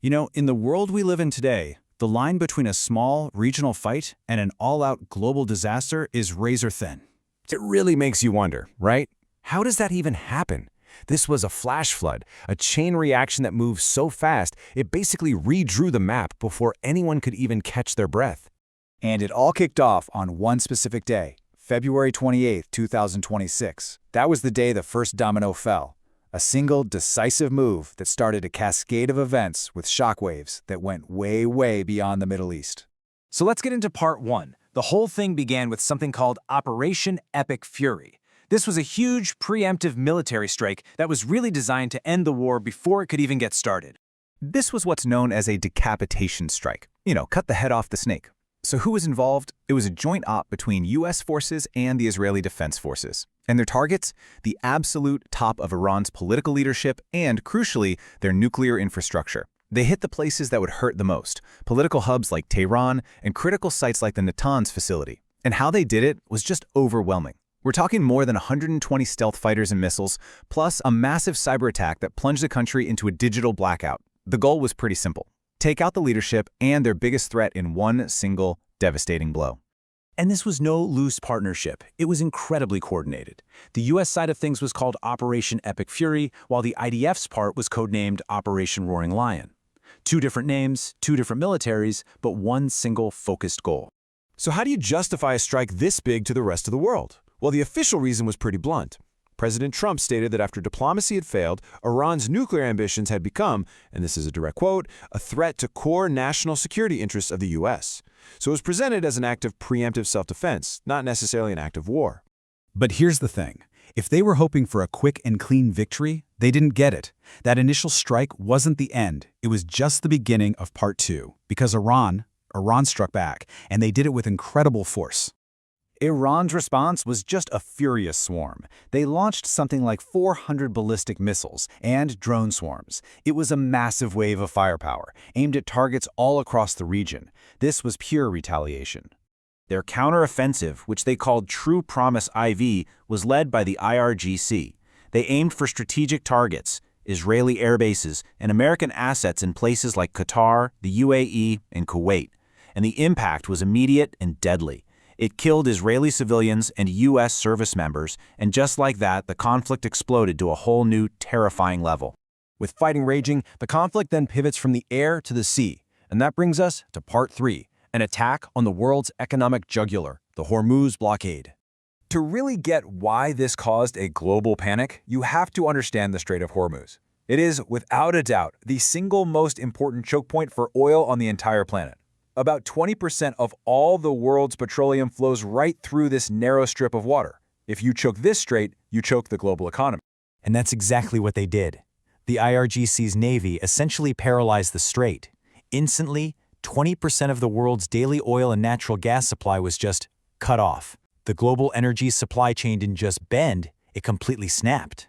In the world we live in today, the line between a small, regional fight and an all-out global disaster is razor thin. It really makes you wonder, right? How does that even happen? This was a flash flood, a chain reaction that moved so fast, it basically redrew the map before anyone could even catch their breath. And it all kicked off on one specific day, February 28, 2026. That was the day the first domino fell. A single, decisive move that started a cascade of events with shockwaves that went way, way beyond the Middle East. So let's get into part one. The whole thing began with something called Operation Epic Fury. This was a huge, preemptive military strike that was really designed to end the war before it could even get started. This was what's known as a decapitation strike. Cut the head off the snake. So who was involved? It was a joint op between U.S. forces and the Israeli Defense Forces. And their targets? The absolute top of Iran's political leadership and, crucially, their nuclear infrastructure. They hit the places that would hurt the most, political hubs like Tehran and critical sites like the Natanz facility. And how they did it was just overwhelming. We're talking more than 120 stealth fighters and missiles, plus a massive cyber attack that plunged the country into a digital blackout. The goal was pretty simple. Take out the leadership and their biggest threat in one single, devastating blow. And this was no loose partnership. It was incredibly coordinated. The U.S. side of things was called Operation Epic Fury, while the IDF's part was codenamed Operation Roaring Lion. Two different names, two different militaries, but one single focused goal. So how do you justify a strike this big to the rest of the world? Well, the official reason was pretty blunt. President Trump stated that after diplomacy had failed, Iran's nuclear ambitions had become, and this is a direct quote, a threat to core national security interests of the U.S. So it was presented as an act of preemptive self-defense, not necessarily an act of war. But here's the thing. If they were hoping for a quick and clean victory, they didn't get it. That initial strike wasn't the end. It was just the beginning of part two, because Iran struck back, and they did it with incredible force. Iran's response was just a furious swarm. They launched something like 400 ballistic missiles and drone swarms. It was a massive wave of firepower, aimed at targets all across the region. This was pure retaliation. Their counteroffensive, which they called True Promise IV, was led by the IRGC. They aimed for strategic targets, Israeli air bases, and American assets in places like Qatar, the UAE, and Kuwait. And the impact was immediate and deadly. It killed Israeli civilians and U.S. service members, and just like that, the conflict exploded to a whole new, terrifying level. With fighting raging, the conflict then pivots from the air to the sea. And that brings us to part three, an attack on the world's economic jugular, the Hormuz blockade. To really get why this caused a global panic, you have to understand the Strait of Hormuz. It is, without a doubt, the single most important choke point for oil on the entire planet. About 20% of all the world's petroleum flows right through this narrow strip of water. If you choke this strait, you choke the global economy. And that's exactly what they did. The IRGC's Navy essentially paralyzed the strait. Instantly, 20% of the world's daily oil and natural gas supply was just cut off. The global energy supply chain didn't just bend, it completely snapped.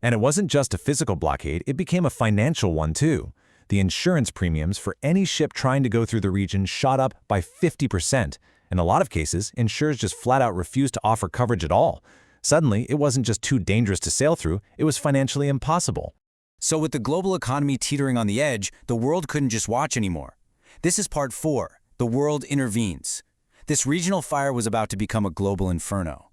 And it wasn't just a physical blockade, it became a financial one too. The insurance premiums for any ship trying to go through the region shot up by 50%. In a lot of cases, insurers just flat out refused to offer coverage at all. Suddenly, it wasn't just too dangerous to sail through, it was financially impossible. So with the global economy teetering on the edge, the world couldn't just watch anymore. This is part four. The world intervenes. This regional fire was about to become a global inferno.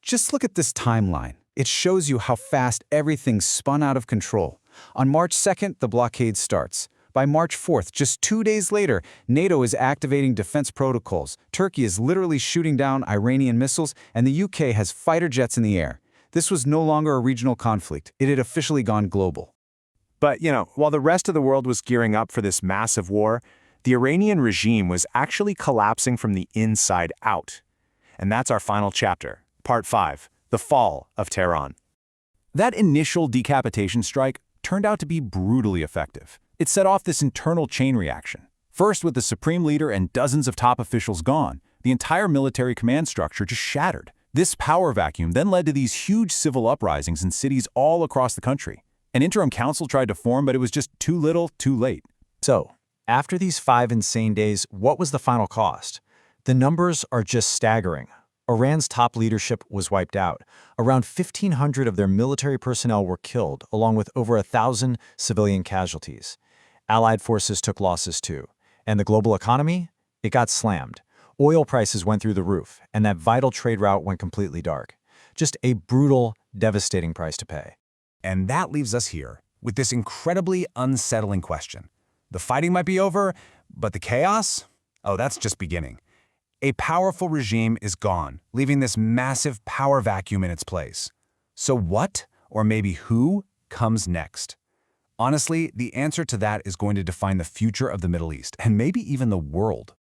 Just look at this timeline. It shows you how fast everything spun out of control. On March 2nd, the blockade starts. By March 4th, just 2 days later, NATO is activating defense protocols. Turkey is literally shooting down Iranian missiles, and the UK has fighter jets in the air. This was no longer a regional conflict. It had officially gone global. But, while the rest of the world was gearing up for this massive war, the Iranian regime was actually collapsing from the inside out. And that's our final chapter, part 5, the fall of Tehran. That initial decapitation strike turned out to be brutally effective. It set off this internal chain reaction. First, with the supreme leader and dozens of top officials gone, the entire military command structure just shattered. This power vacuum then led to these huge civil uprisings in cities all across the country. An interim council tried to form, but it was just too little, too late. So, after these 5 insane days, what was the final cost? The numbers are just staggering. Iran's top leadership was wiped out. Around 1,500 of their military personnel were killed, along with over 1,000 civilian casualties. Allied forces took losses too. And the global economy? It got slammed. Oil prices went through the roof, and that vital trade route went completely dark. Just a brutal, devastating price to pay. And that leaves us here with this incredibly unsettling question. The fighting might be over, but the chaos? Oh, that's just beginning. A powerful regime is gone, leaving this massive power vacuum in its place. So what, or maybe who, comes next? Honestly, the answer to that is going to define the future of the Middle East, and maybe even the world.